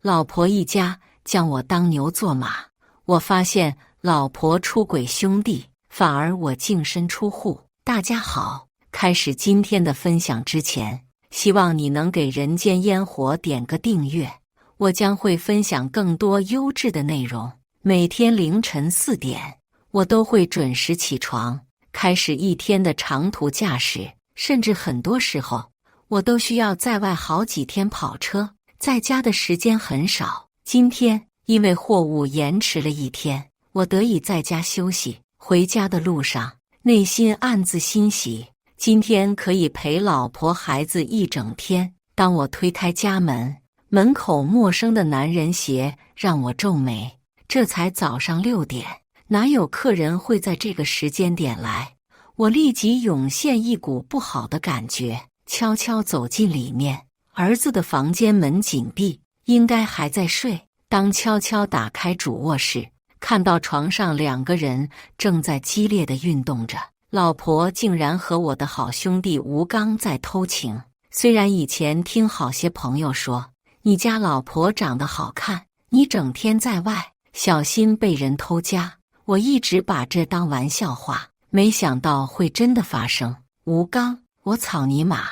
老婆一家将我当牛做马。我发现老婆出轨兄弟，反而我净身出户。大家好，开始今天的分享之前，希望你能给人间烟火点个订阅，我将会分享更多优质的内容。每天凌晨4点，我都会准时起床，开始一天的长途驾驶，甚至很多时候，我都需要在外好几天跑车，在家的时间很少。今天因为货物延迟了1天，我得以在家休息。回家的路上，内心暗自欣喜，今天可以陪老婆孩子一整天。当我推开家门，门口陌生的男人鞋让我皱眉。这才早上6点，哪有客人会在这个时间点来？我立即涌现一股不好的感觉，悄悄走进里面。儿子的房间门紧闭，应该还在睡。当悄悄打开主卧室，看到床上2个人正在激烈的运动着，老婆竟然和我的好兄弟吴刚在偷情。虽然以前听好些朋友说，你家老婆长得好看，你整天在外，小心被人偷家，我一直把这当玩笑话，没想到会真的发生。吴刚，我操你妈！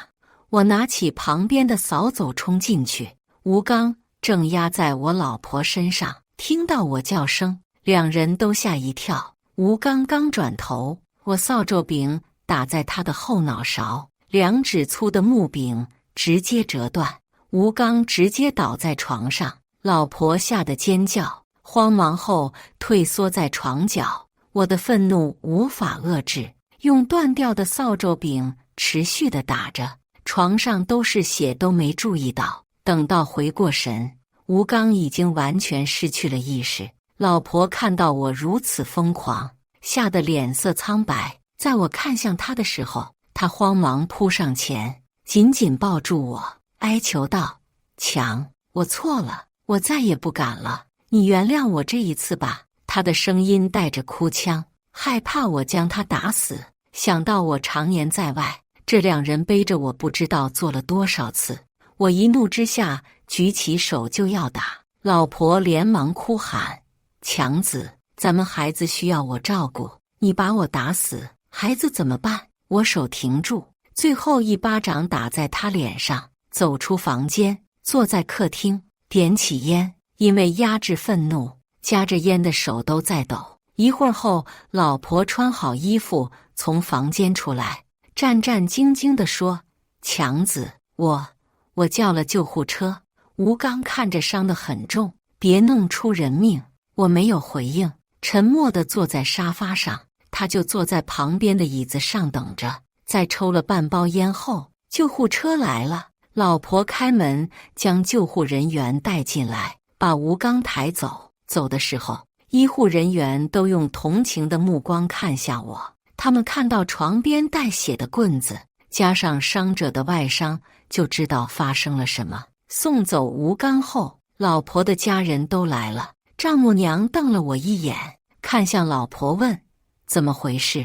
我拿起旁边的扫帚冲进去，吴刚正压在我老婆身上，听到我叫声，2人都吓一跳。吴刚刚转头，我扫帚柄打在他的后脑勺，2指粗的木柄直接折断，吴刚直接倒在床上，老婆吓得尖叫，慌忙后退缩在床角。我的愤怒无法遏制，用断掉的扫帚柄持续地打着，床上都是血，都没注意到。等到回过神，吴刚已经完全失去了意识。老婆看到我如此疯狂，吓得脸色苍白。在我看向他的时候，他慌忙扑上前，紧紧抱住我，哀求道：强，我错了，我再也不敢了，你原谅我这一次吧。他的声音带着哭腔，害怕我将他打死。想到我常年在外，这2人背着我不知道做了多少次，我一怒之下举起手就要打，老婆连忙哭喊：强子，咱们孩子需要我照顾，你把我打死，孩子怎么办？我手停住，最后一巴掌打在他脸上，走出房间，坐在客厅，点起烟，因为压制愤怒，夹着烟的手都在抖。一会儿后，老婆穿好衣服从房间出来，战战兢兢地说：强子，我叫了救护车。吴刚看着伤得很重，别弄出人命。我没有回应，沉默地坐在沙发上，他就坐在旁边的椅子上等着。在抽了半包烟后，救护车来了，老婆开门将救护人员带进来，把吴刚抬走。走的时候，医护人员都用同情的目光看向我，他们看到床边带血的棍子，加上伤者的外伤，就知道发生了什么。送走吴刚后，老婆的家人都来了，丈母娘瞪了我一眼，看向老婆问：怎么回事？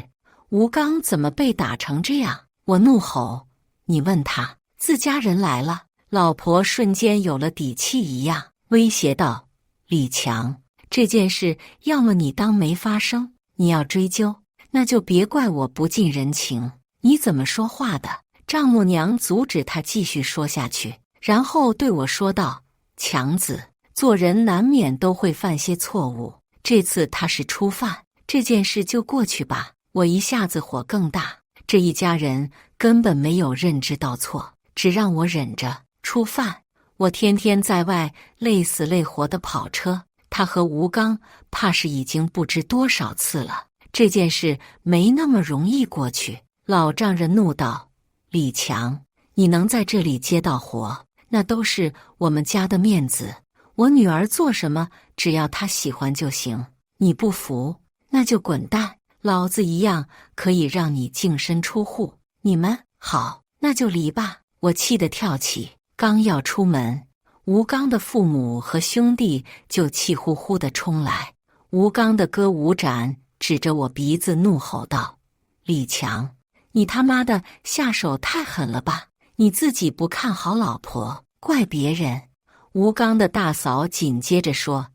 吴刚怎么被打成这样？我怒吼：你问他，自家人来了。老婆瞬间有了底气一样，威胁道：李强，这件事要么你当没发生，你要追究，那就别怪我不近人情。你怎么说话的？丈母娘阻止他继续说下去，然后对我说道：强子，做人难免都会犯些错误，这次他是初犯，这件事就过去吧。我一下子火更大，这一家人根本没有认知到错，只让我忍着。初犯，我天天在外累死累活的跑车，他和吴刚怕是已经不知多少次了，这件事没那么容易过去。老丈人怒道：李强，你能在这里接到活，那都是我们家的面子，我女儿做什么只要她喜欢就行，你不服那就滚蛋，老子一样可以让你净身出户。你们好，那就离吧。我气得跳起，刚要出门，吴刚的父母和兄弟就气呼呼地冲来。吴刚的哥吴展指着我鼻子怒吼道：李强，你他妈的下手太狠了吧，你自己不看好老婆，怪别人。吴刚的大嫂紧接着说：“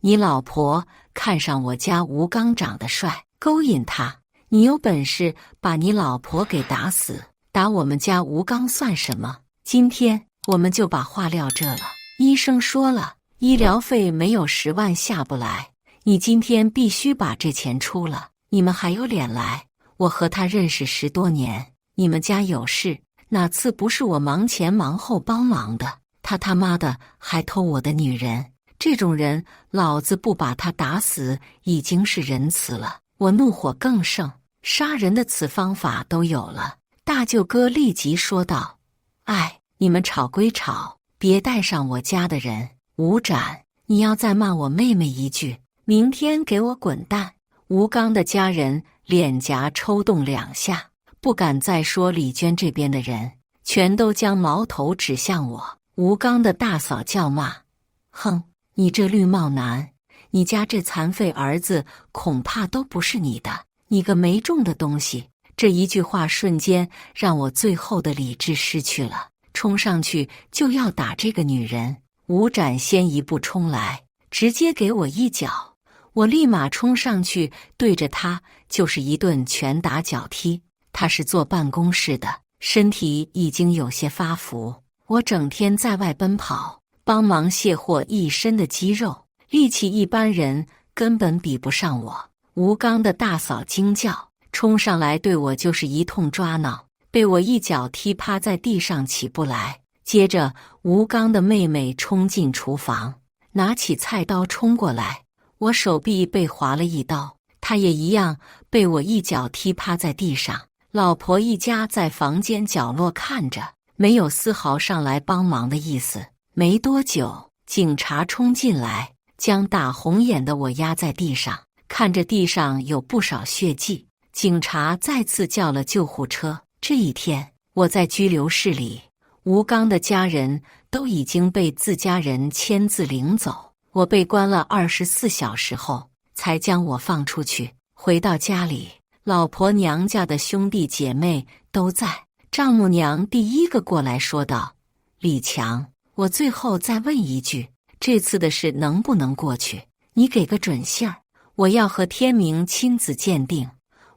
你老婆看上我家吴刚长得帅，勾引他。你有本事把你老婆给打死，打我们家吴刚算什么？今天我们就把话撂这了。医生说了，医疗费没有10万下不来，你今天必须把这钱出了。你们还有脸来？我和他认识10多年，你们家有事，哪次不是我忙前忙后帮忙的？他妈的还偷我的女人，这种人老子不把他打死已经是仁慈了。”我怒火更盛，杀人的此方法都有了。大舅哥立即说道：“哎，你们吵归吵，别带上我家的人。吴展，你要再骂我妹妹一句，明天给我滚蛋！”吴刚的家人脸颊抽动2下，不敢再说李娟这边的人，全都将矛头指向我。吴刚的大嫂叫骂：“哼，你这绿帽男，你家这残废儿子恐怕都不是你的，你个没种的东西！”这一句话瞬间让我最后的理智失去了，冲上去就要打这个女人。吴展先一步冲来，直接给我一脚，我立马冲上去对着他就是一顿拳打脚踢。他是坐办公室的，身体已经有些发福，我整天在外奔跑，帮忙卸货，一身的肌肉力气一般人根本比不上我。吴刚的大嫂惊叫，冲上来对我就是一通抓挠，被我一脚踢趴在地上起不来。接着吴刚的妹妹冲进厨房，拿起菜刀冲过来，我手臂被划了一刀，她也一样被我一脚踢趴在地上。老婆一家在房间角落看着，没有丝毫上来帮忙的意思。没多久，警察冲进来，将打红眼的我压在地上，看着地上有不少血迹，警察再次叫了救护车。这一天，我在拘留室里，吴刚的家人都已经被自家人签字领走，我被关了24小时后，才将我放出去。回到家里，老婆娘家的兄弟姐妹都在，丈母娘第一个过来说道：“李强，我最后再问一句，这次的事能不能过去？你给个准信儿，我要和天明亲子鉴定。”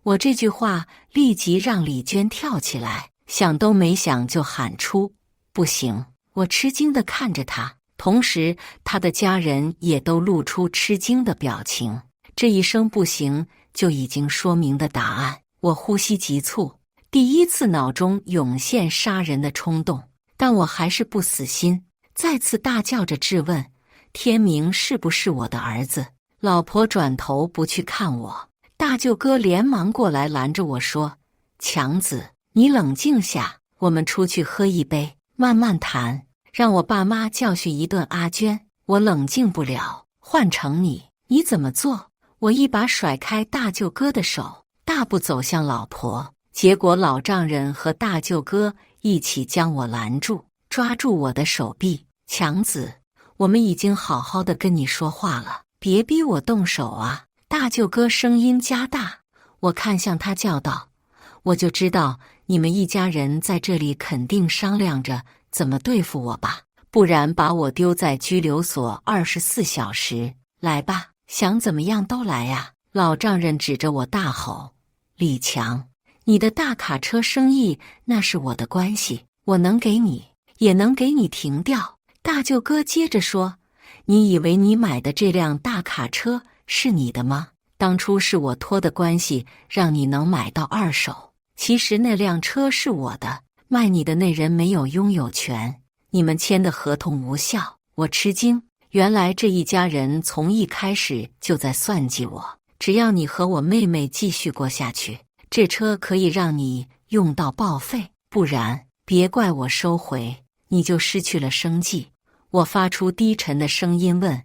我这句话立即让李娟跳起来，想都没想就喊出：“不行！”我吃惊地看着她，同时她的家人也都露出吃惊的表情。这一声不行就已经说明的答案。我呼吸急促，第一次脑中涌现杀人的冲动，但我还是不死心，再次大叫着质问：“天明是不是我的儿子？”老婆转头不去看我，大舅哥连忙过来拦着我说：“强子，你冷静下，我们出去喝一杯，慢慢谈，让我爸妈教训一顿阿娟。”我冷静不了，换成你怎么做？我一把甩开大舅哥的手，大步走向老婆，结果老丈人和大舅哥一起将我拦住，抓住我的手臂：“强子，我们已经好好的跟你说话了，别逼我动手啊！”大舅哥声音加大，我看向他叫道：“我就知道你们一家人在这里肯定商量着怎么对付我吧，不然把我丢在拘留所24小时。来吧，想怎么样都来呀！”老丈人指着我大吼：“李强，你的大卡车生意那是我的关系，我能给你，也能给你停掉。”大舅哥接着说：“你以为你买的这辆大卡车是你的吗？当初是我托的关系让你能买到2手，其实那辆车是我的，卖你的那人没有拥有权，你们签的合同无效。”我吃惊，原来这一家人从一开始就在算计我，只要你和我妹妹继续过下去，这车可以让你用到报废，不然别怪我收回，你就失去了生计。我发出低沉的声音问：“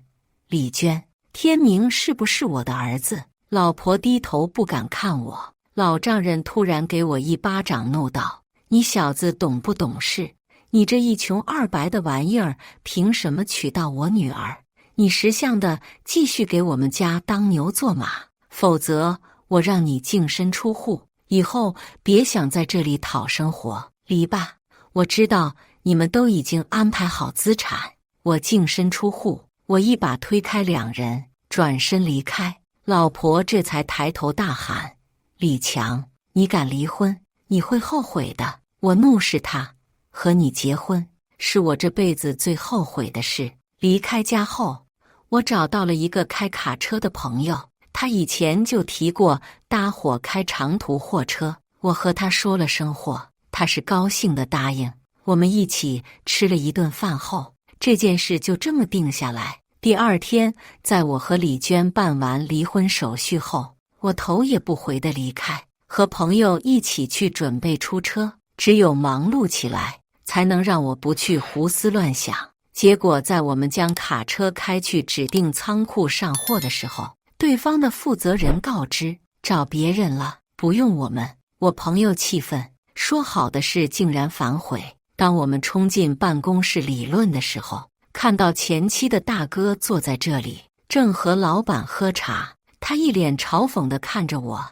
李娟，天明是不是我的儿子？”老婆低头不敢看我，老丈人突然给我一巴掌，怒道：“你小子懂不懂事？你这一穷二白的玩意儿，凭什么娶到我女儿？你识相的继续给我们家当牛做马，否则我让你净身出户，以后别想在这里讨生活。离吧！我知道你们都已经安排好资产，我净身出户，我一把推开两人，转身离开。老婆这才抬头大喊：李强，你敢离婚，你会后悔的。我怒视他，和你结婚是我这辈子最后悔的事。离开家后，我找到了一个开卡车的朋友，他以前就提过搭伙开长途货车。我和他说了声货，他是高兴地答应。我们一起吃了一顿饭后，这件事就这么定下来。第二天，在我和李娟办完离婚手续后，我头也不回地离开，和朋友一起去准备出车。只有忙碌起来，才能让我不去胡思乱想。结果在我们将卡车开去指定仓库上货的时候，对方的负责人告知找别人了，不用我们。我朋友气愤，说好的事竟然反悔。当我们冲进办公室理论的时候，看到前妻的大哥坐在这里，正和老板喝茶。他一脸嘲讽地看着我：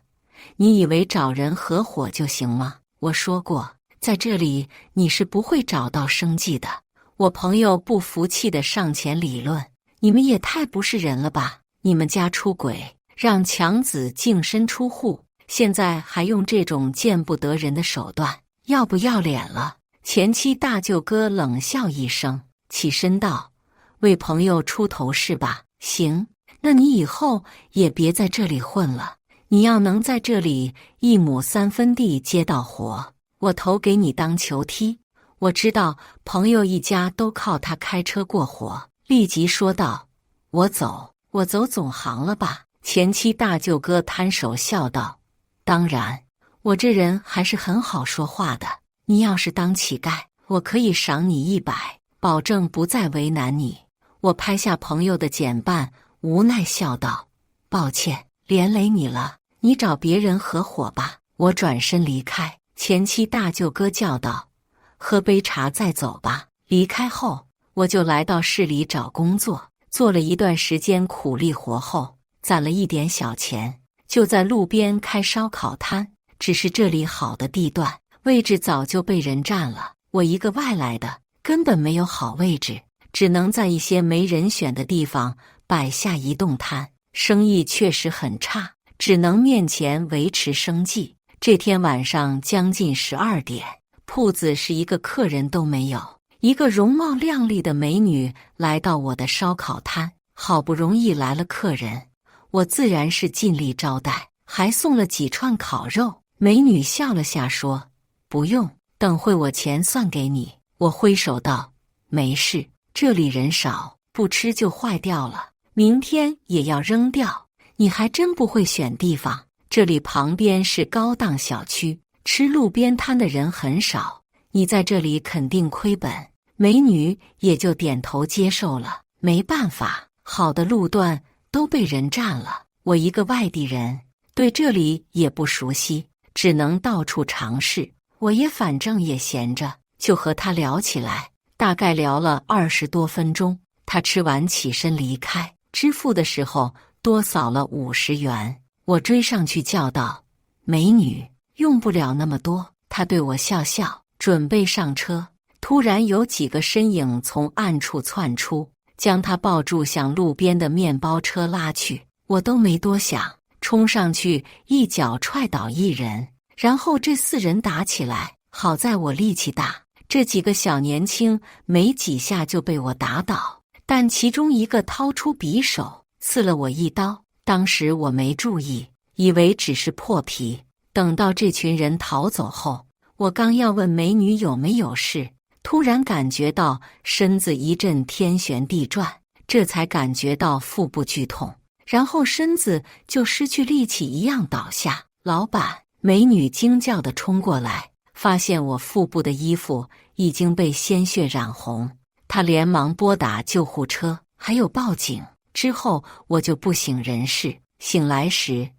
你以为找人合伙就行吗？我说过，在这里你是不会找到生计的。我朋友不服气地上前理论：你们也太不是人了吧！你们家出轨，让强子净身出户，现在还用这种见不得人的手段，要不要脸了？前妻大舅哥冷笑一声，起身道：为朋友出头是吧？行，那你以后也别在这里混了。你要能在这里1亩3分地接到活，我投给你当球踢。我知道朋友一家都靠他开车过活，立即说道：我走总行了吧？前妻大舅哥摊手笑道：当然，我这人还是很好说话的。你要是当乞丐，我可以赏你100，保证不再为难你。我拍下朋友的简办，无奈笑道：抱歉，连累你了，你找别人合伙吧。我转身离开，前妻大舅哥叫道：喝杯茶再走吧。离开后，我就来到市里找工作，做了一段时间苦力活后，攒了一点小钱，就在路边开烧烤摊。只是这里好的地段，位置早就被人占了，我一个外来的，根本没有好位置，只能在一些没人选的地方摆下移动摊，生意确实很差，只能面前维持生计。这天晚上将近12点，铺子是一个客人都没有。一个容貌靓丽的美女来到我的烧烤摊，好不容易来了客人，我自然是尽力招待，还送了几串烤肉。美女笑了下说：不用，等会我钱算给你。我挥手道：没事，这里人少，不吃就坏掉了，明天也要扔掉。你还真不会选地方，这里旁边是高档小区，吃路边摊的人很少，你在这里肯定亏本。美女也就点头接受了。没办法，好的路段都被人占了，我一个外地人，对这里也不熟悉，只能到处尝试。我也反正也闲着，就和他聊起来，大概聊了20多分钟。他吃完起身离开，支付的时候多扫了50元。我追上去叫道：美女，用不了那么多。他对我笑笑，准备上车。突然有几个身影从暗处窜出，将他抱住向路边的面包车拉去。我都没多想，冲上去一脚踹倒一人，然后这4人打起来。好在我力气大，这几个小年轻没几下就被我打倒，但其中一个掏出匕首刺了我一刀。当时我没注意，以为只是破皮。等到这群人逃走后，我刚要问美女有没有事，突然感觉到身子一阵天旋地转，这才感觉到腹部剧痛，然后身子就失去力气一样倒下。老板！美女惊叫地冲过来，发现我腹部的衣服已经被鲜血染红，她连忙拨打救护车，还有报警。之后我就不省人事，醒来时，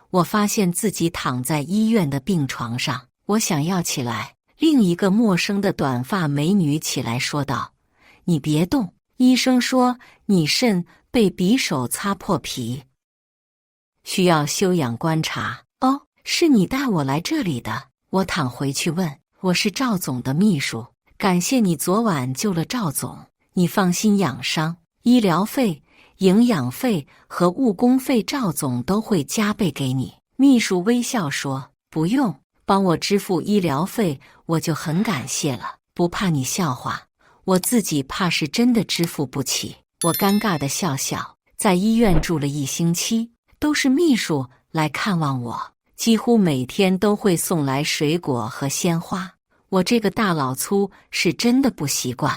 我发现自己躺在医院的病床上。我想要起来，另一个陌生的短发美女起来说道：你别动，医生说你肾被匕首擦破皮，需要休养观察。哦，是你带我来这里的？我躺回去问：我是赵总的秘书，感谢你昨晚救了赵总，你放心养伤，医疗费、营养费和误工费赵总都会加倍给你。”秘书微笑说：“不用，帮我支付医疗费我就很感谢了，不怕你笑话，我自己怕是真的支付不起。”我尴尬地笑笑。在医院住了1星期，都是秘书来看望我，几乎每天都会送来水果和鲜花。我这个大老粗是真的不习惯，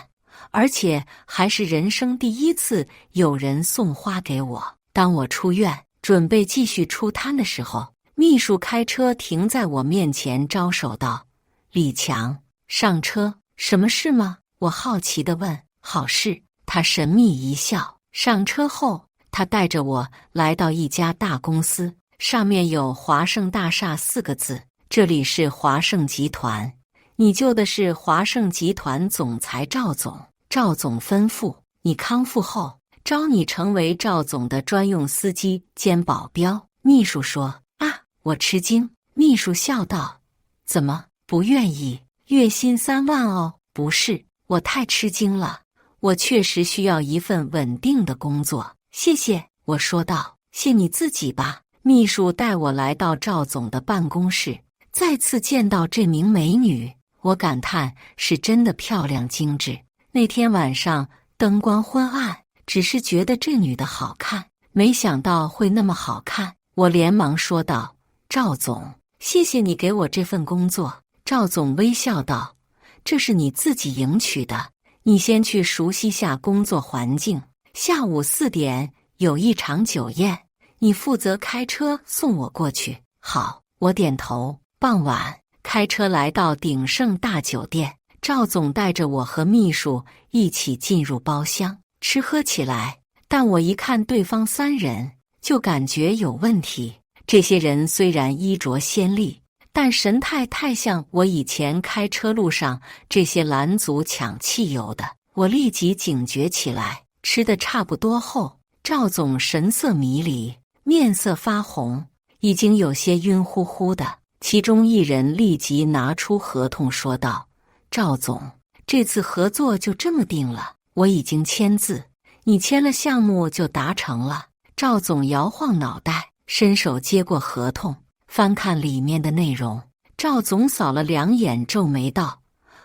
而且还是人生第一次有人送花给我。当我出院准备继续出摊的时候，秘书开车停在我面前，招手道：“李强，上车。”“什么事吗？”我好奇地问。“好事。”他神秘一笑。上车后，他带着我来到一家大公司，上面有华盛大厦4个字，这里是华盛集团，你就的是华盛集团总裁赵总。赵总吩咐你康复后，招你成为赵总的专用司机兼保镖。秘书说：“啊！”我吃惊。秘书笑道：“怎么不愿意？月薪3万哦。”“不是。”我太吃惊了，我确实需要一份稳定的工作。谢谢，我说道。谢你自己吧。秘书带我来到赵总的办公室，再次见到这名美女，我感叹是真的漂亮精致。那天晚上灯光昏暗，只是觉得这女的好看，没想到会那么好看。我连忙说道：“赵总，谢谢你给我这份工作。”赵总微笑道：“这是你自己赢取的，你先去熟悉下工作环境。下午4点有一场酒宴，你负责开车送我过去。”“好。”我点头。傍晚，开车来到鼎盛大酒店，赵总带着我和秘书一起进入包厢，吃喝起来。但我一看对方3人，就感觉有问题。这些人虽然衣着鲜丽，但神态太像我以前开车路上这些拦阻抢汽油的。我立即警觉起来。吃得差不多后，赵总神色迷离，面色发红，已经有些晕乎乎的。其中一人立即拿出合同说道：“赵总，这次合作就这么定了，我已经签字，你签了项目就达成了。”赵总摇晃脑袋，伸手接过合同，翻看里面的内容。赵总扫了2眼，皱眉道：“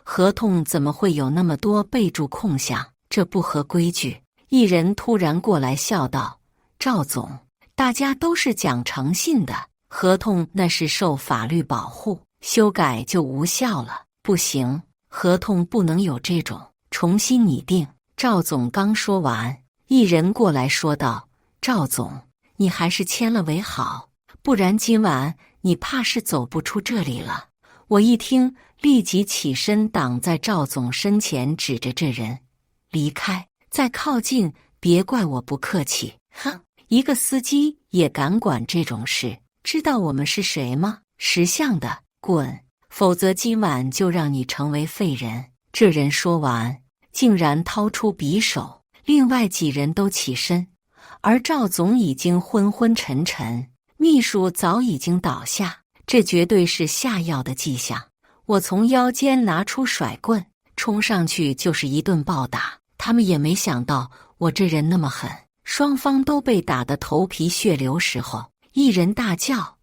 合同怎么会有那么多备注空项？这不合规矩。”一人突然过来笑道：“赵总，大家都是讲诚信的，合同那是受法律保护，修改就无效了。”“不行，合同不能有这种，重新拟定。”赵总刚说完，一人过来说道：“赵总，你还是签了为好，不然今晚你怕是走不出这里了。”我一听，立即起身挡在赵总身前，指着这人：“离开，再靠近，别怪我不客气。”“哼，一个司机也敢管这种事？知道我们是谁吗？识相的，滚！否则今晚就让你成为废人。”这人说完，竟然掏出匕首。另外几人都起身，而赵总已经昏昏沉沉，秘书早已经倒下，这绝对是下药的迹象。我从腰间拿出甩棍，冲上去就是一顿暴打。他们也没想到我这人那么狠，双方都被打得头皮血流时候，一人大叫：“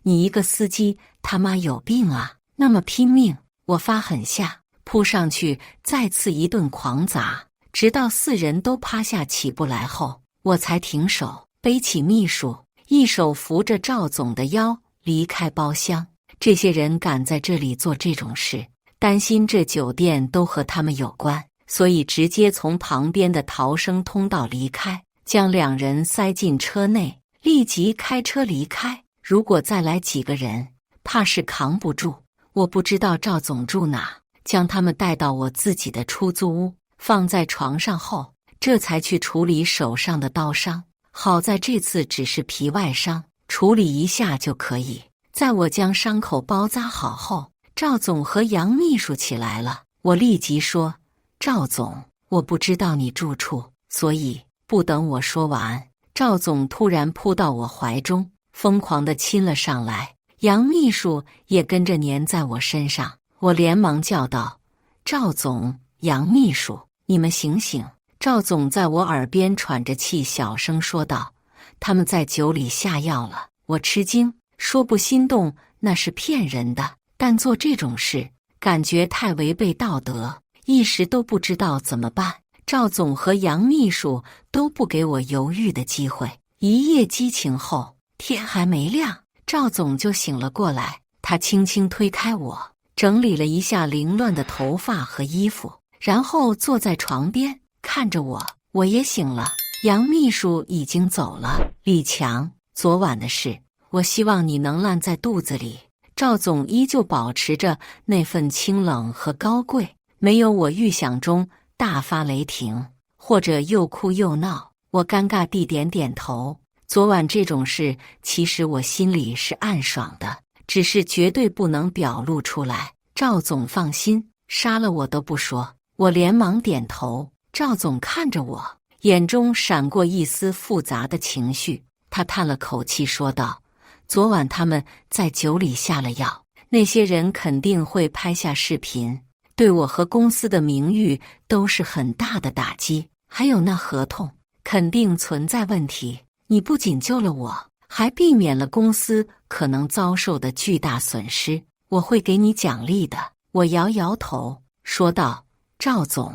你一个司机他妈有病啊，那么拼命！”我发狠下，扑上去再次一顿狂砸，直到4人都趴下起不来后，我才停手，背起秘书，一手扶着赵总的腰离开包厢。这些人敢在这里做这种事，担心这酒店都和他们有关，所以直接从旁边的逃生通道离开，将2人塞进车内，立即开车离开。如果再来几个人，怕是扛不住。我不知道赵总住哪，将他们带到我自己的出租屋，放在床上后，这才去处理手上的刀伤。好在这次只是皮外伤，处理一下就可以。在我将伤口包扎好后，赵总和杨秘书起来了。我立即说：“赵总，我不知道你住处，所以……”不等我说完，赵总突然扑到我怀中，疯狂地亲了上来。杨秘书也跟着粘在我身上。我连忙叫道：“赵总，杨秘书，你们醒醒！赵总在我耳边喘着气，小声说道：“他们在酒里下药了。”我吃惊，说不心动那是骗人的，但做这种事感觉太违背道德，一时都不知道怎么办。赵总和杨秘书都不给我犹豫的机会。一夜激情后，天还没亮，赵总就醒了过来。他轻轻推开我，整理了一下凌乱的头发和衣服，然后坐在床边看着我。我也醒了，杨秘书已经走了。李强，昨晚的事，我希望你能烂在肚子里。赵总依旧保持着那份清冷和高贵，没有我预想中大发雷霆，或者又哭又闹。我尴尬地点点头。昨晚这种事，其实我心里是暗爽的，只是绝对不能表露出来。赵总放心，杀了我都不说。我连忙点头。赵总看着我，眼中闪过一丝复杂的情绪。他叹了口气说道：“昨晚他们在酒里下了药，那些人肯定会拍下视频，对我和公司的名誉都是很大的打击。还有那合同肯定存在问题，你不仅救了我，还避免了公司可能遭受的巨大损失，我会给你奖励的。”我摇摇头说道：“赵总，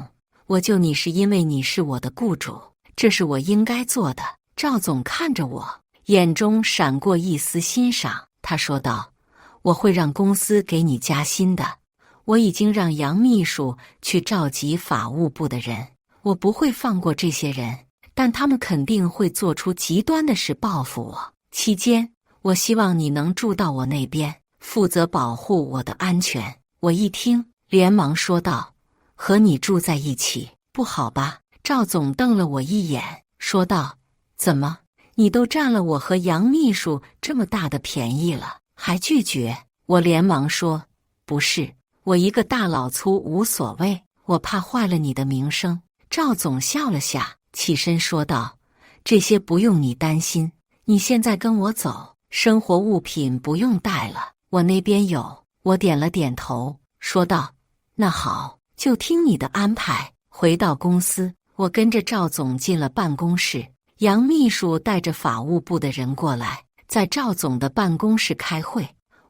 我救你是因为你是我的雇主，这是我应该做的。”赵总看着我，眼中闪过一丝欣赏。他说道：“我会让公司给你加薪的。我已经让杨秘书去召集法务部的人，我不会放过这些人，但他们肯定会做出极端的事报复我。期间，我希望你能住到我那边，负责保护我的安全。”我一听，连忙说道：“和你住在一起，不好吧？”赵总瞪了我一眼，说道：“怎么，你都占了我和杨秘书这么大的便宜了，还拒绝？”我连忙说：“不是，我一个大老粗无所谓，我怕坏了你的名声。”赵总笑了下，起身说道：“这些不用你担心，你现在跟我走，生活物品不用带了，我那边有。”我点了点头，说道：“那好，就听你的安排。”回到公司，我跟着赵总进了办公室。杨秘书带着法务部的人过来，在赵总的办公室开会。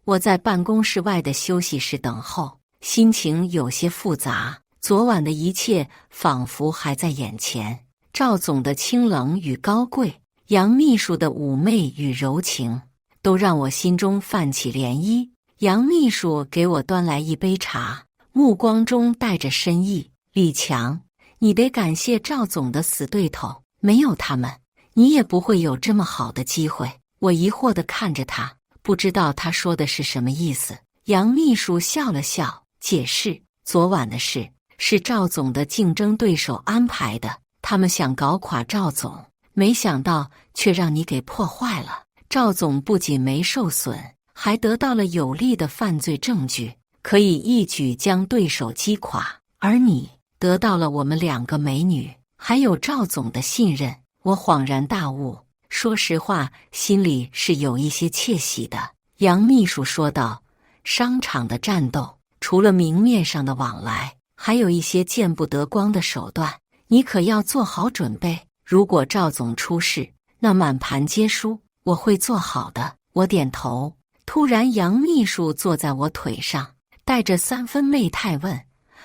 我在办公室外的休息室等候，心情有些复杂。昨晚的一切仿佛还在眼前，赵总的清冷与高贵，杨秘书的妩媚与柔情，都让我心中泛起涟漪。杨秘书给我端来一杯茶，目光中带着深意：“李强，你得感谢赵总的死对头，没有他们，你也不会有这么好的机会。”我疑惑地看着他，不知道他说的是什么意思。杨秘书笑了笑，解释：“昨晚的事是赵总的竞争对手安排的，他们想搞垮赵总，没想到却让你给破坏了。赵总不仅没受损，还得到了有力的犯罪证据，可以一举将对手击垮。而你得到了我们2个美女，还有赵总的信任。”我恍然大悟，说实话，心里是有一些窃喜的。杨秘书说道：“商场的战斗，除了明面上的往来，还有一些见不得光的手段，你可要做好准备。如果赵总出事，那满盘皆输。我会做好的。”我点头。突然，杨秘书坐在我腿上，带着3分媚态问：“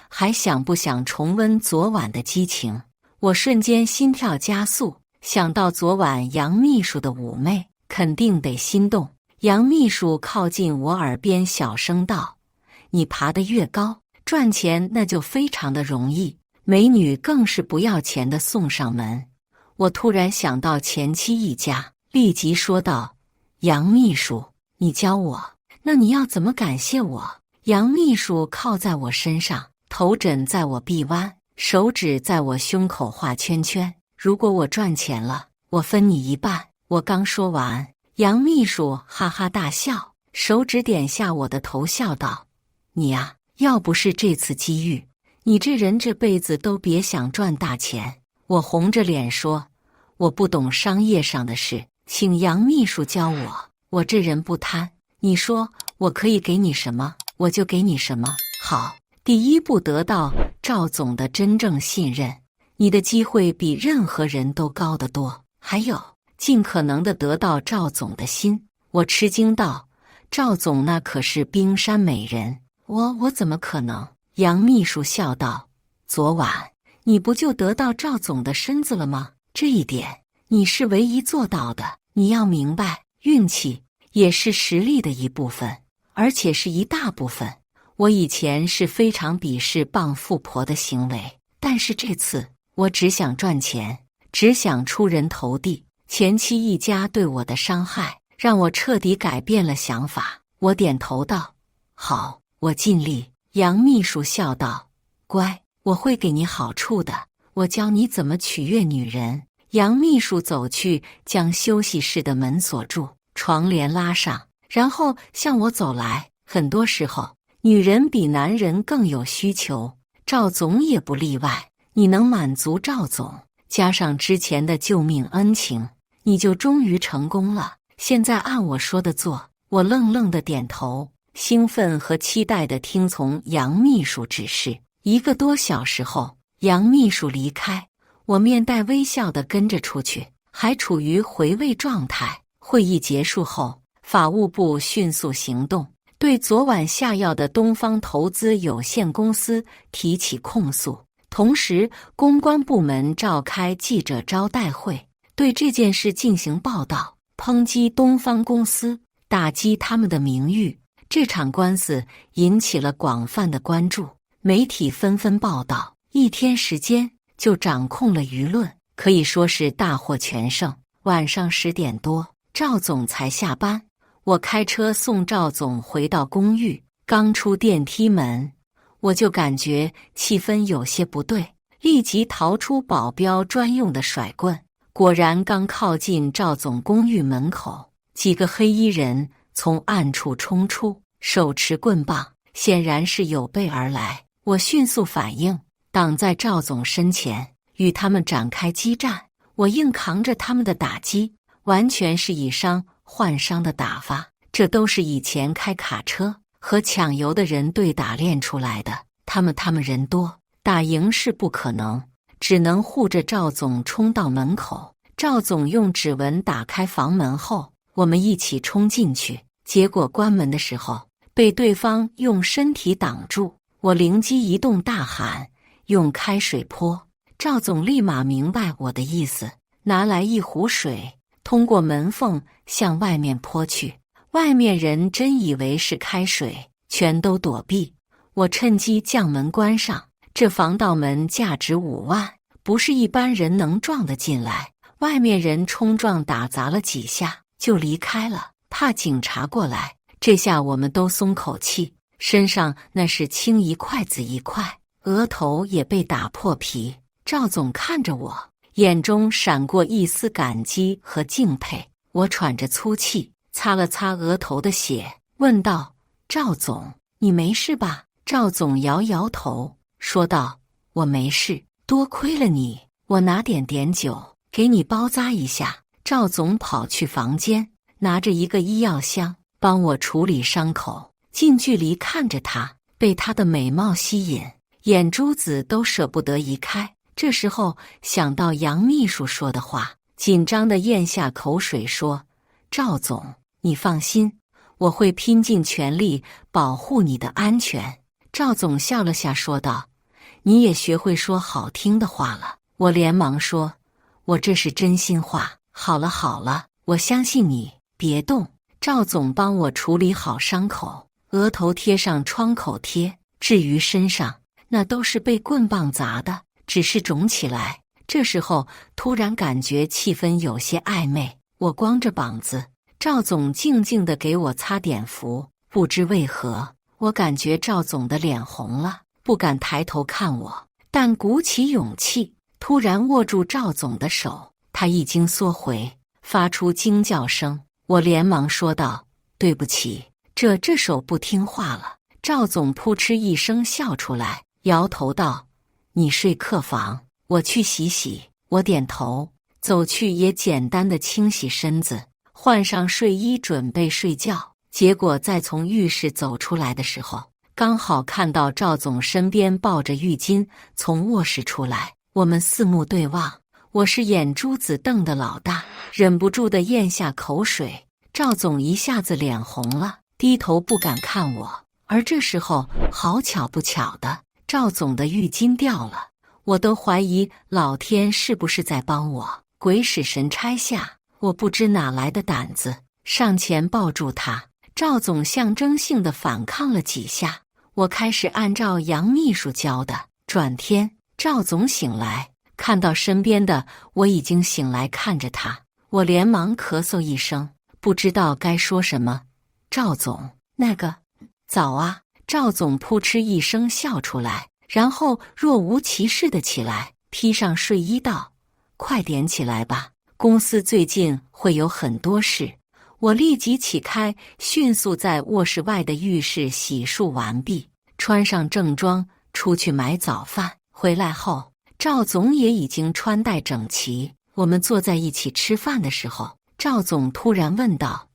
还想不想重温昨晚的激情？”我瞬间心跳加速，想到昨晚杨秘书的妩媚，肯定得心动。杨秘书靠近我耳边小声道：“你爬得越高，赚钱那就非常的容易，美女更是不要钱的送上门。”我突然想到前妻一家，立即说道：“杨秘书，你教我，那你要怎么感谢我？”杨秘书靠在我身上，头枕在我臂弯，手指在我胸口画圈圈。“如果我赚钱了，我分你1半。”我刚说完，杨秘书哈哈大笑，手指点下我的头，笑道：“你呀，要不是这次机遇，你这人这辈子都别想赚大钱。”我红着脸说：“我不懂商业上的事，请杨秘书教我。我这人不贪，你说我可以给你什么，我就给你什么。”好，第一步得到赵总的真正信任，你的机会比任何人都高得多。还有，尽可能的得到赵总的心。我吃惊道：赵总那可是冰山美人。我怎么可能？杨秘书笑道：昨晚你不就得到赵总的身子了吗？这一点你是唯一做到的。你要明白，运气也是实力的一部分，而且是一大部分。我以前是非常鄙视傍富婆的行为，但是这次我只想赚钱，只想出人头地。前妻一家对我的伤害，让我彻底改变了想法。我点头道：好，我尽力。杨秘书笑道：乖，我会给你好处的，我教你怎么取悦女人。杨秘书走去，将休息室的门锁住，床帘拉上，然后向我走来。很多时候，女人比男人更有需求，赵总也不例外。你能满足赵总，加上之前的救命恩情，你就终于成功了。现在按我说的做。我愣愣的点头，兴奋和期待地听从杨秘书指示。1个多小时后，杨秘书离开，我面带微笑地跟着出去，还处于回味状态。会议结束后，法务部迅速行动，对昨晚下药的东方投资有限公司提起控诉。同时，公关部门召开记者招待会，对这件事进行报道，抨击东方公司，打击他们的名誉。这场官司引起了广泛的关注，媒体纷纷报道，1天时间就掌控了舆论，可以说是大获全胜。晚上10点多，赵总才下班，我开车送赵总回到公寓。刚出电梯门，我就感觉气氛有些不对，立即逃出保镖专用的甩棍。果然，刚靠近赵总公寓门口，几个黑衣人从暗处冲出，手持棍棒，显然是有备而来。我迅速反应，挡在赵总身前，与他们展开激战。我硬扛着他们的打击，完全是以伤换伤的打法。这都是以前开卡车和抢油的人对打练出来的。他们人多，打赢是不可能，只能护着赵总冲到门口。赵总用指纹打开房门后，我们一起冲进去，结果关门的时候被对方用身体挡住。我灵机一动，大喊：用开水泼！赵总立马明白我的意思，拿来1壶水，通过门缝向外面泼去。外面人真以为是开水，全都躲避。我趁机将门关上，这防盗门价值5万，不是一般人能撞得进来。外面人冲撞打砸了几下就离开了，怕警察过来。这下我们都松口气，身上那是青一块紫一块，额头也被打破皮。赵总看着我，眼中闪过一丝感激和敬佩。我喘着粗气，擦了擦额头的血，问道：赵总，你没事吧？赵总摇摇头，说道：我没事，多亏了你，我拿点酒给你包扎一下。赵总跑去房间，拿着一个医药箱，帮我处理伤口。近距离看着他，被他的美貌吸引，眼珠子都舍不得移开。这时候想到杨秘书说的话，紧张地咽下口水，说：赵总，你放心，我会拼尽全力保护你的安全。赵总笑了下，说道：你也学会说好听的话了。我连忙说：我这是真心话。好了，我相信你，别动。赵总帮我处理好伤口，额头贴上创口贴，至于身上，那都是被棍棒砸的，只是肿起来。这时候突然感觉气氛有些暧昧，我光着膀子，赵总静静地给我擦碘伏。不知为何，我感觉赵总的脸红了，不敢抬头看我，但鼓起勇气，突然握住赵总的手。他一惊缩回，发出惊叫声。我连忙说道：对不起，这手不听话了。赵总扑哧一声笑出来，摇头道：你睡客房，我去洗洗。我点头，走去也简单的清洗身子，换上睡衣准备睡觉。结果在从浴室走出来的时候，刚好看到赵总身边抱着浴巾从卧室出来。我们四目对望，我是眼珠子瞪得老大，忍不住地咽下口水。赵总一下子脸红了，低头不敢看我。而这时候，好巧不巧的，赵总的浴巾掉了，我都怀疑老天是不是在帮我。鬼使神差下，我不知哪来的胆子，上前抱住他。赵总象征性的反抗了几下，我开始按照杨秘书教的。转天，赵总醒来，看到身边的我已经醒来看着他，我连忙咳嗽一声，不知道该说什么。赵总，那个，早啊！赵总扑哧一声笑出来，然后若无其事的起来，披上睡衣道：“快点起来吧，公司最近会有很多事。”我立即起开，迅速在卧室外的浴室洗漱完毕，穿上正装，出去买早饭。回来后，赵总也已经穿戴整齐。我们坐在一起吃饭的时候，赵总突然问道：“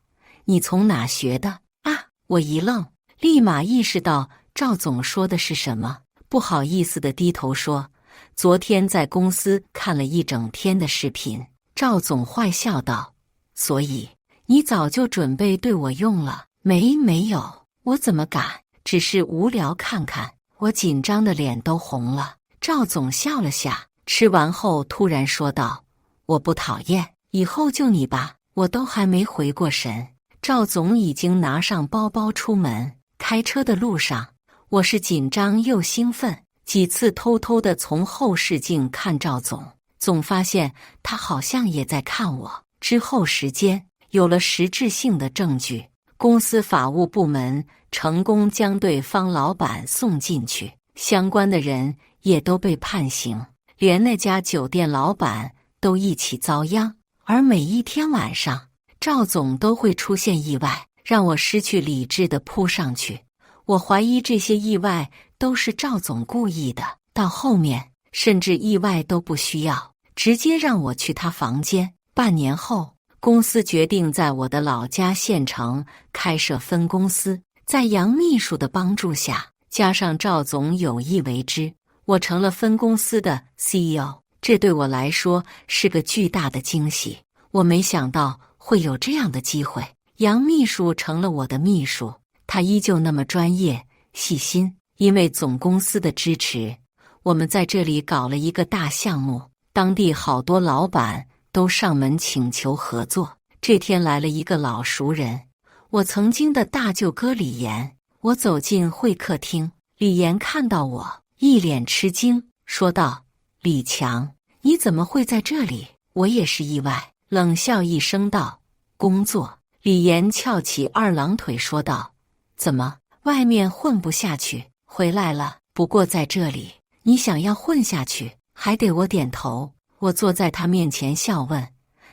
你从哪学的啊？”我一愣，立马意识到赵总说的是什么，不好意思地低头说：“昨天在公司看了一整天的视频。”赵总坏笑道：“所以你早就准备对我用了？”没有，我怎么敢？只是无聊看看。我紧张的脸都红了。赵总笑了下，吃完后突然说道：“我不讨厌，以后就你吧。”我都还没回过神，赵总已经拿上包包出门。开车的路上，我是紧张又兴奋，几次偷偷地从后视镜看赵总，总发现他好像也在看我。之后时间有了实质性的证据，公司法务部门成功将对方老板送进去，相关的人也都被判刑，连那家酒店老板都一起遭殃。而每一天晚上，赵总都会出现意外，让我失去理智地扑上去。我怀疑这些意外都是赵总故意的，到后面甚至意外都不需要，直接让我去他房间。半年后，公司决定在我的老家县城开设分公司，在杨秘书的帮助下，加上赵总有意为之，我成了分公司的 CEO。这对我来说是个巨大的惊喜，我没想到会有这样的机会。杨秘书成了我的秘书，他依旧那么专业细心。因为总公司的支持，我们在这里搞了一个大项目，当地好多老板都上门请求合作。这天来了一个老熟人，我曾经的大舅哥李岩。我走进会客厅，李岩看到我，一脸吃惊，说道：“李强，你怎么会在这里？”我也是意外，冷笑一声道：“工作。”李岩翘起二郎腿说道：“怎么，外面混不下去，回来了？不过在这里，你想要混下去，还得我点头。”我坐在他面前笑问：“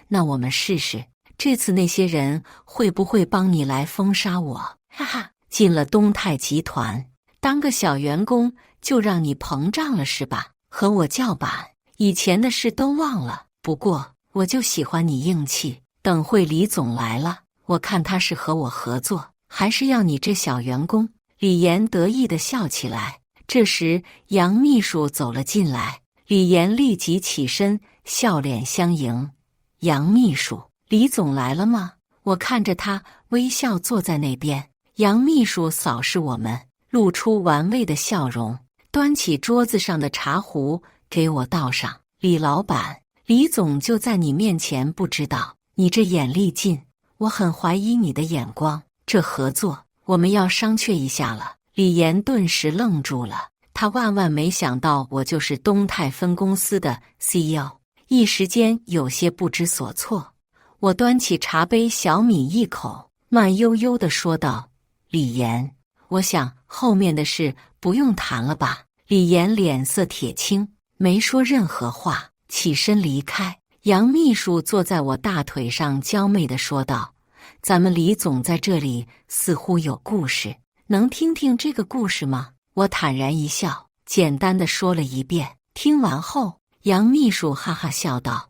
那我们试试，这次那些人会不会帮你来封杀我？”哈哈，进了东泰集团，当个小员工就让你膨胀了是吧？和我叫板，以前的事都忘了。不过我就喜欢你硬气，等会李总来了，我看他是和我合作，还是要你这小员工。李岩得意地笑起来。这时杨秘书走了进来，李岩立即起身，笑脸相迎。杨秘书，李总来了吗？我看着他微笑坐在那边。杨秘书扫视我们，露出玩味的笑容，端起桌子上的茶壶给我倒上。李老板，李总就在你面前，不知道你这眼力劲，我很怀疑你的眼光。这合作我们要商榷一下了。李岩顿时愣住了，他万万没想到我就是东泰分公司的 CEO， 一时间有些不知所措。我端起茶杯小抿一口，慢悠悠地说道：“李岩，我想后面的事不用谈了吧？”李岩脸色铁青，没说任何话，起身离开。杨秘书坐在我大腿上，娇媚地说道：“咱们李总在这里似乎有故事，能听听这个故事吗？”我坦然一笑，简单的说了一遍。听完后，杨秘书哈哈笑道：“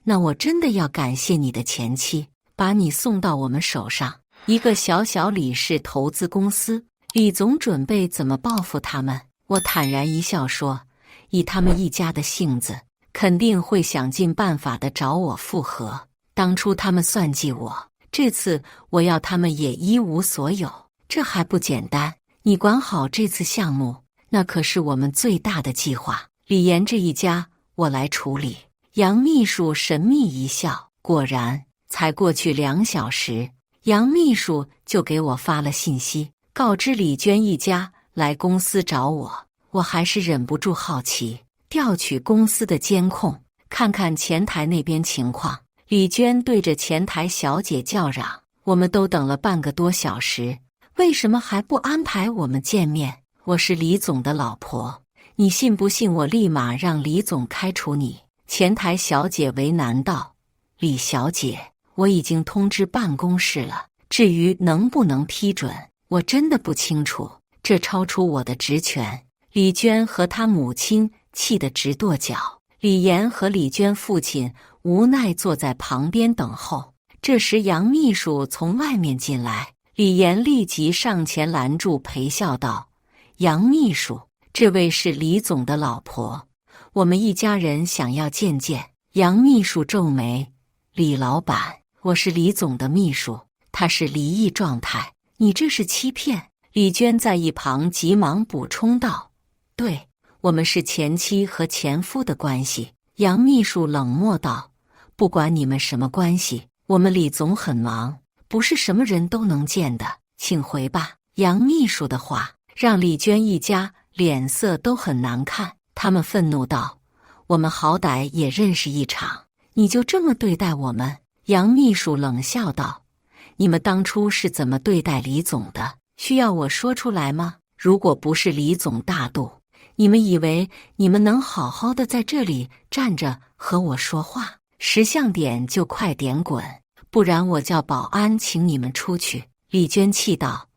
那我真的要感谢你的前妻，把你送到我们手上。一个小小李氏投资公司，李总准备怎么报复他们？”我坦然一笑说：“以他们一家的性子，肯定会想尽办法的找我复合。当初他们算计我，这次我要他们也一无所有，这还不简单？你管好这次项目，那可是我们最大的计划。李岩这一家，我来处理。杨秘书神秘一笑，果然，才过去2小时，杨秘书就给我发了信息，告知李娟一家来公司找我。我还是忍不住好奇，调取公司的监控，看看前台那边情况。李娟对着前台小姐叫嚷：“我们都等了半个多小时，为什么还不安排我们见面？我是李总的老婆，你信不信我立马让李总开除你？”前台小姐为难道：“李小姐，我已经通知办公室了，至于能不能批准，我真的不清楚，这超出我的职权。”李娟和她母亲气得直跺脚，李岩和李娟父亲无奈坐在旁边等候。这时杨秘书从外面进来，李岩立即上前拦住，陪笑道：“杨秘书，这位是李总的老婆，我们一家人想要见见。”杨秘书皱眉：“李老板，我是李总的秘书，他是离异状态，你这是欺骗。”李娟在一旁急忙补充道：“对，我们是前妻和前夫的关系。”杨秘书冷漠道：“不管你们什么关系，我们李总很忙，不是什么人都能见的，请回吧。”杨秘书的话让李娟一家脸色都很难看，他们愤怒道：“我们好歹也认识一场，你就这么对待我们？”杨秘书冷笑道：“你们当初是怎么对待李总的？需要我说出来吗？如果不是李总大度，你们以为你们能好好的在这里站着和我说话？识相点就快点滚，不然我叫保安请你们出去。”李娟气道：“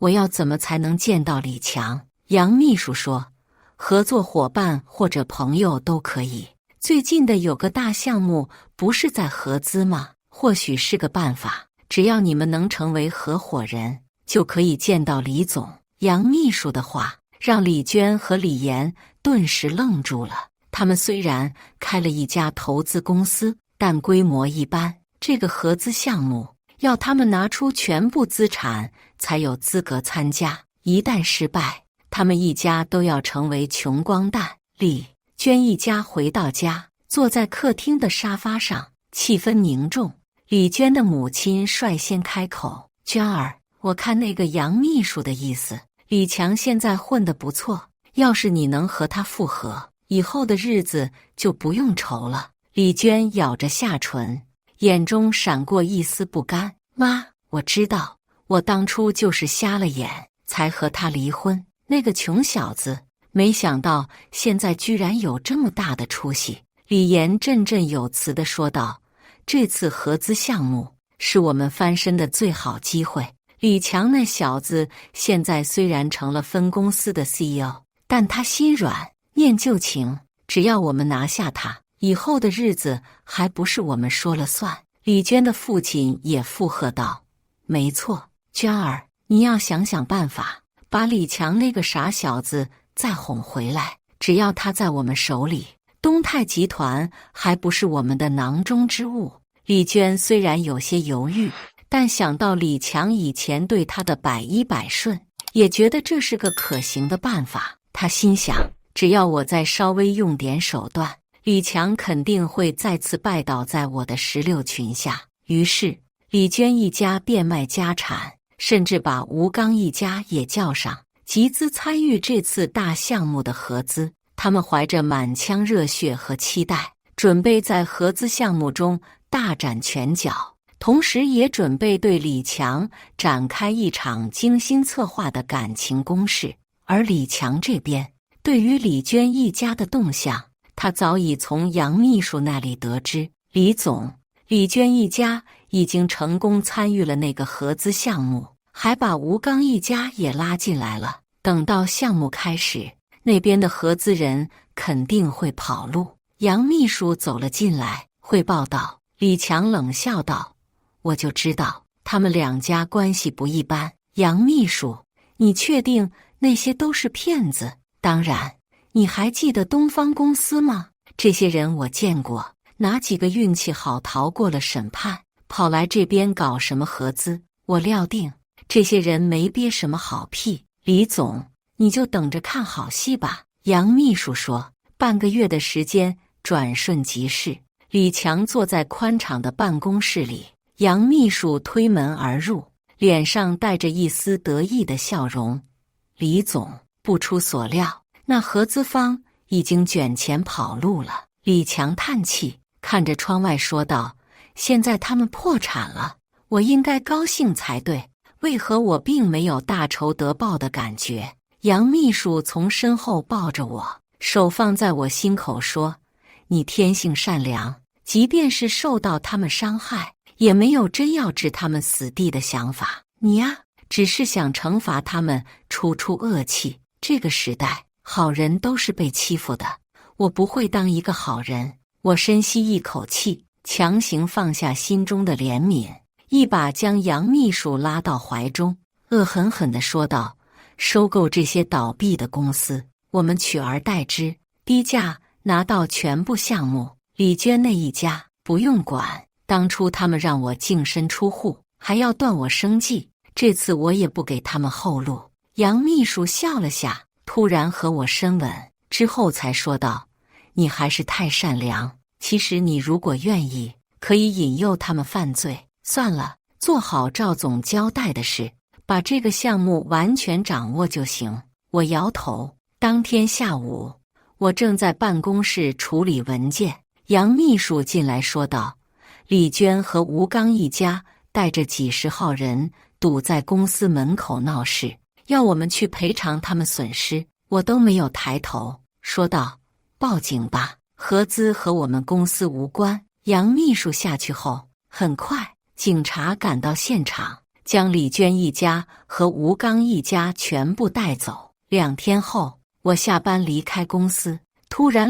我要怎么才能见到李强？”杨秘书说：“合作伙伴或者朋友都可以。最近的有个大项目，不是在合资吗？或许是个办法。只要你们能成为合伙人，就可以见到李总。”杨秘书的话让李娟和李岩顿时愣住了。他们虽然开了一家投资公司，但规模一般。这个合资项目要他们拿出全部资产才有资格参加，一旦失败，他们一家都要成为穷光蛋。李娟一家回到家，坐在客厅的沙发上，气氛凝重。李娟的母亲率先开口：“娟儿，我看那个杨秘书的意思，李强现在混得不错，要是你能和他复合，以后的日子就不用愁了。”李娟咬着下唇，眼中闪过一丝不甘：“妈，我知道，我当初就是瞎了眼，才和他离婚。那个穷小子，没想到现在居然有这么大的出息。”李岩振振有词地说道：“这次合资项目是我们翻身的最好机会。李强那小子现在虽然成了分公司的 CEO， 但他心软，念旧情，只要我们拿下他，以后的日子还不是我们说了算。”李娟的父亲也附和道：“没错，娟儿，你要想想办法，把李强那个傻小子再哄回来。只要他在我们手里，东泰集团还不是我们的囊中之物。”李娟虽然有些犹豫，但想到李强以前对她的百依百顺，也觉得这是个可行的办法。她心想，只要我再稍微用点手段，李强肯定会再次拜倒在我的石榴裙下。于是李娟一家变卖家产，甚至把吴刚一家也叫上，集资参与这次大项目的合资。他们怀着满腔热血和期待，准备在合资项目中大展拳脚，同时也准备对李强展开一场精心策划的感情攻势。而李强这边，对于李娟一家的动向，他早已从杨秘书那里得知。李总，李娟一家已经成功参与了那个合资项目，还把吴刚一家也拉进来了。等到项目开始，那边的合资人肯定会跑路。杨秘书走了进来，汇报道。李强冷笑道：“我就知道他们两家关系不一般。杨秘书，你确定那些都是骗子？当然，你还记得东方公司吗？这些人我见过，哪几个运气好逃过了审判，跑来这边搞什么合资？我料定这些人没憋什么好屁。李总，你就等着看好戏吧。杨秘书说。半个月的时间转瞬即逝，李强坐在宽敞的办公室里，杨秘书推门而入，脸上带着一丝得意的笑容。李总，不出所料，那合资方已经卷钱跑路了。李强叹气，看着窗外说道：现在他们破产了，我应该高兴才对，为何我并没有大仇得报的感觉？杨秘书从身后抱着我，手放在我心口说：你天性善良，即便是受到他们伤害，也没有真要置他们死地的想法。你呀，只是想惩罚他们，出恶气。这个时代，好人都是被欺负的，我不会当一个好人。我深吸一口气，强行放下心中的怜悯，一把将杨秘书拉到怀中，恶狠狠地说道：收购这些倒闭的公司，我们取而代之，低价拿到全部项目。李娟那一家不用管，当初他们让我净身出户，还要断我生计，这次我也不给他们后路。杨秘书笑了下，突然和我深吻，之后才说道：你还是太善良，其实你如果愿意，可以引诱他们犯罪。算了，做好赵总交代的事，把这个项目完全掌握就行。我摇头。当天下午，我正在办公室处理文件，杨秘书进来说道：李娟和吴刚一家带着几十号人堵在公司门口闹事，要我们去赔偿他们损失。我都没有抬头，说道：报警吧，合资和我们公司无关。杨秘书下去后，很快警察赶到现场，将李娟一家和吴刚一家全部带走。2天后，我下班离开公司，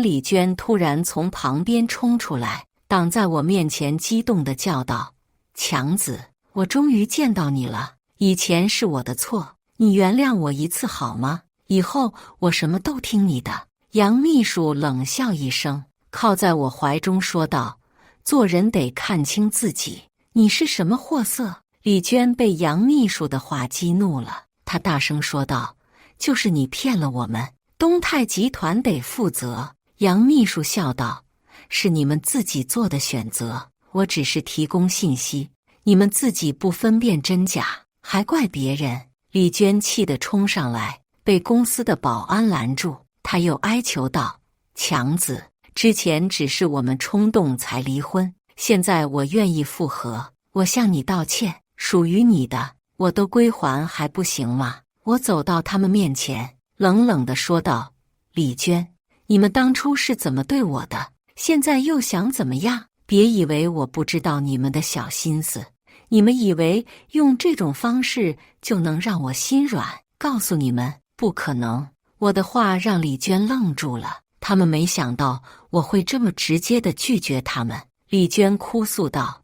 李娟突然从旁边冲出来，挡在我面前，激动地叫道：强子，我终于见到你了，以前是我的错，你原谅我一次好吗？以后我什么都听你的。杨秘书冷笑一声，靠在我怀中说道：做人得看清自己，你是什么货色？李娟被杨秘书的话激怒了，她大声说道：就是你骗了我们，东泰集团得负责。杨秘书笑道：是你们自己做的选择，我只是提供信息，你们自己不分辨真假，还怪别人。李娟气得冲上来，被公司的保安拦住，她又哀求道：强子，之前只是我们冲动才离婚，现在我愿意复合，我向你道歉，属于你的我都归还还不行吗？我走到他们面前，冷冷地说道：李娟，你们当初是怎么对我的，现在又想怎么样？别以为我不知道你们的小心思，你们以为用这种方式就能让我心软？告诉你们，不可能。我的话让李娟愣住了，他们没想到我会这么直接地拒绝他们。李娟哭诉道：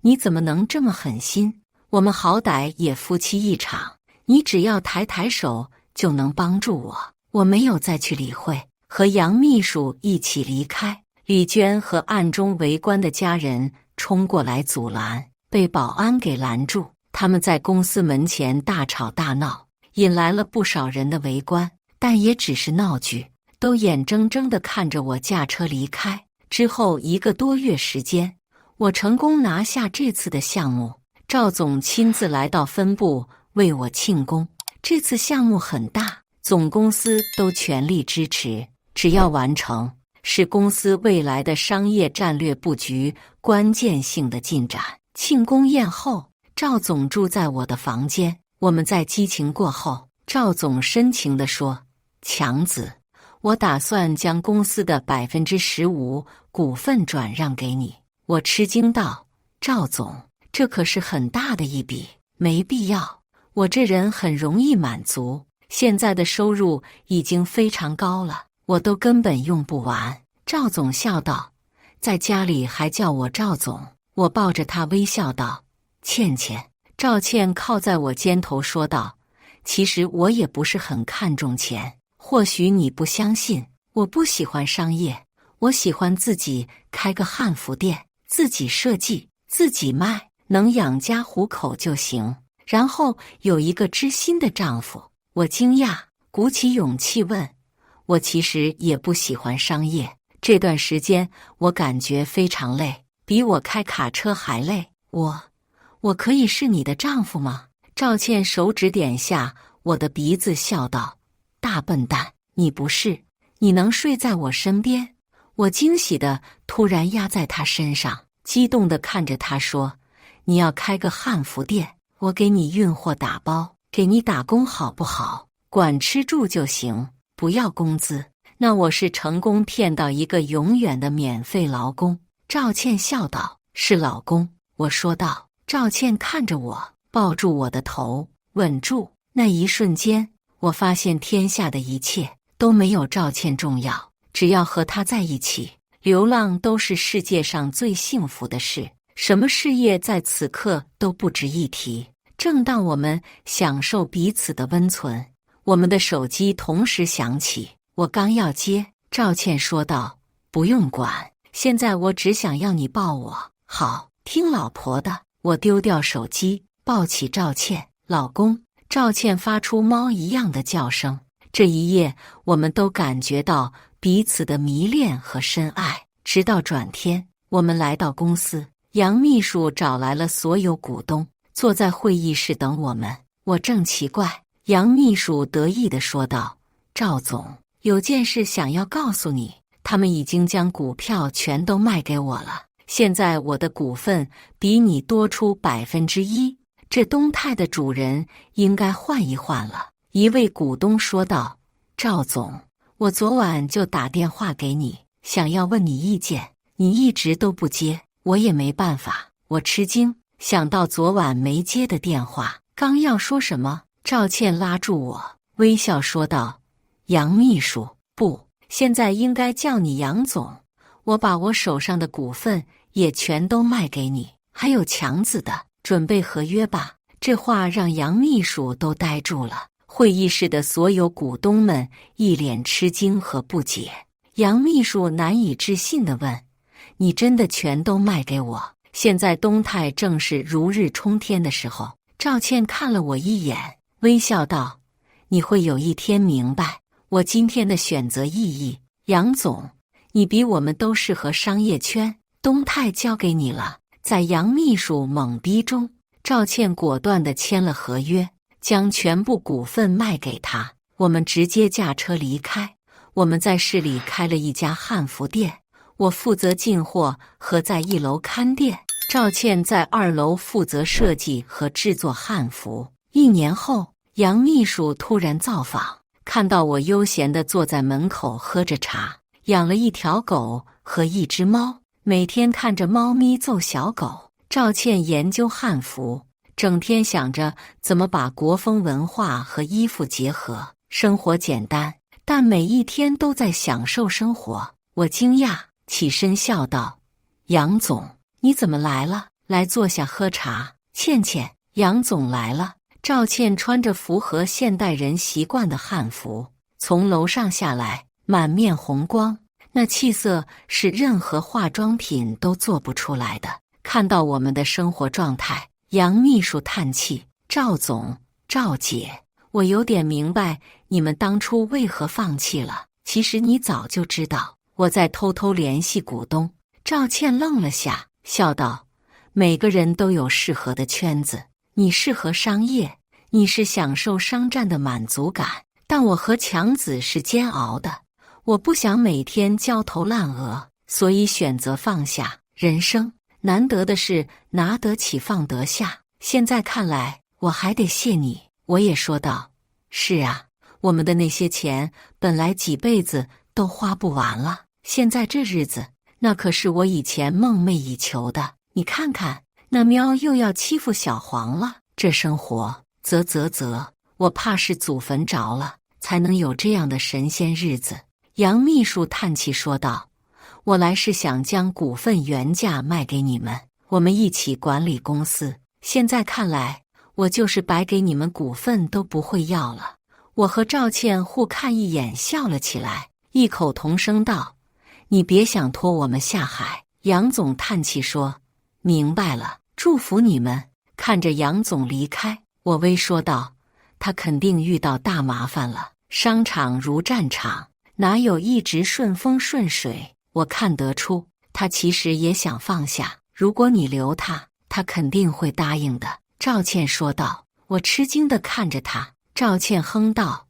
你怎么能这么狠心？我们好歹也夫妻一场，你只要抬手就能帮助我。我没有再去理会，和杨秘书一起离开。李娟和暗中围观的家人冲过来阻拦，被保安给拦住。他们在公司门前大吵大闹，引来了不少人的围观，但也只是闹剧，都眼睁睁地看着我驾车离开。之后1个多月时间，我成功拿下这次的项目，赵总亲自来到分部为我庆功。这次项目很大，总公司都全力支持，只要完成，是公司未来的商业战略布局关键性的进展。庆功宴后，赵总住在我的房间，我们在激情过后，赵总深情地说：强子，我打算将公司的15%股份转让给你。我吃惊道：赵总，这可是很大的一笔，没必要，我这人很容易满足，现在的收入已经非常高了，我都根本用不完。赵总笑道：在家里还叫我赵总。我抱着他微笑道：倩倩。赵倩靠在我肩头说道：其实我也不是很看重钱，或许你不相信，我不喜欢商业，我喜欢自己开个汉服店，自己设计，自己卖，能养家糊口就行。然后有一个知心的丈夫。我惊讶，鼓起勇气问，我其实也不喜欢商业，这段时间我感觉非常累，比我开卡车还累。我可以是你的丈夫吗？赵倩手指点下我的鼻子，笑道：大笨蛋，你不是，你能睡在我身边？我惊喜的突然压在他身上，激动地看着他说，你要开个汉服店，我给你运货打包，给你打工好不好？管吃住就行，不要工资。那我是成功骗到一个永远的免费劳工。赵倩笑道：是老公。我说道。赵倩看着我，抱住我的头，稳住。那一瞬间，我发现天下的一切都没有赵倩重要，只要和她在一起，流浪都是世界上最幸福的事，什么事业在此刻都不值一提。正当我们享受彼此的温存，我们的手机同时响起，我刚要接，赵倩说道：不用管，现在我只想要你抱我。好，听老婆的。我丢掉手机，抱起赵倩，老公。赵倩发出猫一样的叫声。这一夜，我们都感觉到彼此的迷恋和深爱。直到转天，我们来到公司，杨秘书找来了所有股东，坐在会议室等我们。我正奇怪，杨秘书得意地说道：赵总，有件事想要告诉你，他们已经将股票全都卖给我了。现在我的股份比你多出1%，这东泰的主人应该换一换了。一位股东说道：赵总，我昨晚就打电话给你，想要问你意见，你一直都不接，我也没办法。我吃惊，想到昨晚没接的电话，刚要说什么，赵倩拉住我，微笑说道：杨秘书，不，现在应该叫你杨总。我把我手上的股份也全都卖给你，还有强子的，准备合约吧。这话让杨秘书都呆住了。会议室的所有股东们一脸吃惊和不解。杨秘书难以置信地问：你真的全都卖给我？现在东泰正是如日冲天的时候。赵倩看了我一眼，微笑道：你会有一天明白我今天的选择意义。杨总，你比我们都适合商业圈，东泰交给你了。在杨秘书懵逼中，赵倩果断地签了合约，将全部股份卖给他。我们直接驾车离开。我们在市里开了一家汉服店，我负责进货和在1楼看店，赵倩在2楼负责设计和制作汉服。1年后，杨秘书突然造访，看到我悠闲地坐在门口喝着茶，养了一条狗和一只猫，每天看着猫咪揍小狗。赵倩研究汉服，整天想着怎么把国风文化和衣服结合，生活简单，但每一天都在享受生活。我惊讶，起身笑道：杨总，你怎么来了？来坐下喝茶。倩倩，杨总来了。赵倩穿着符合现代人习惯的汉服，从楼上下来，满面红光，那气色是任何化妆品都做不出来的。看到我们的生活状态，杨秘书叹气：赵总，赵姐，我有点明白你们当初为何放弃了。其实你早就知道，我在偷偷联系股东。赵倩愣了下，笑道：每个人都有适合的圈子，你适合商业，你是享受商战的满足感，但我和强子是煎熬的。我不想每天焦头烂额，所以选择放下。人生难得的是拿得起放得下，现在看来我还得谢你。我也说道：是啊，我们的那些钱本来几辈子都花不完了，现在这日子那可是我以前梦寐以求的。你看看，那喵又要欺负小黄了，这生活我怕是祖坟着了才能有这样的神仙日子。杨秘书叹气说道：我来是想将股份原价卖给你们，我们一起管理公司。现在看来，我就是白给你们股份都不会要了。我和赵倩互看一眼，笑了起来，异口同声道：“你别想拖我们下海。”杨总叹气说：“明白了，祝福你们。”看着杨总离开，我微说道：“他肯定遇到大麻烦了。商场如战场，哪有一直顺风顺水？我看得出，他其实也想放下。如果你留他，他肯定会答应的。”赵倩说道。我吃惊地看着他。赵倩哼道：“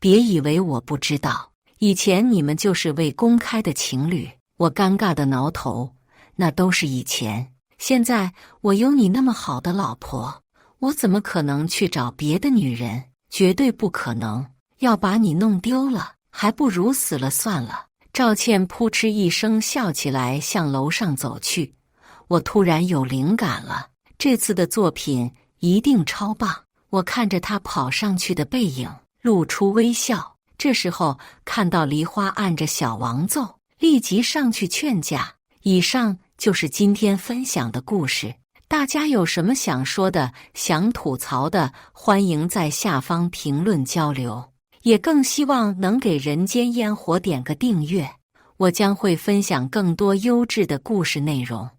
别以为我不知道，以前你们就是未公开的情侣。”我尴尬地挠头：“那都是以前，现在我有你那么好的老婆，我怎么可能去找别的女人？绝对不可能！要把你弄丢了，还不如死了算了。”赵倩扑哧一声笑起来，向楼上走去。我突然有灵感了，这次的作品一定超棒。我看着她跑上去的背影，露出微笑。这时候看到梨花按着小王奏，立即上去劝架。以上就是今天分享的故事，大家有什么想说的、想吐槽的，欢迎在下方评论交流。也更希望能给人间烟火点个订阅，我将会分享更多优质的故事内容。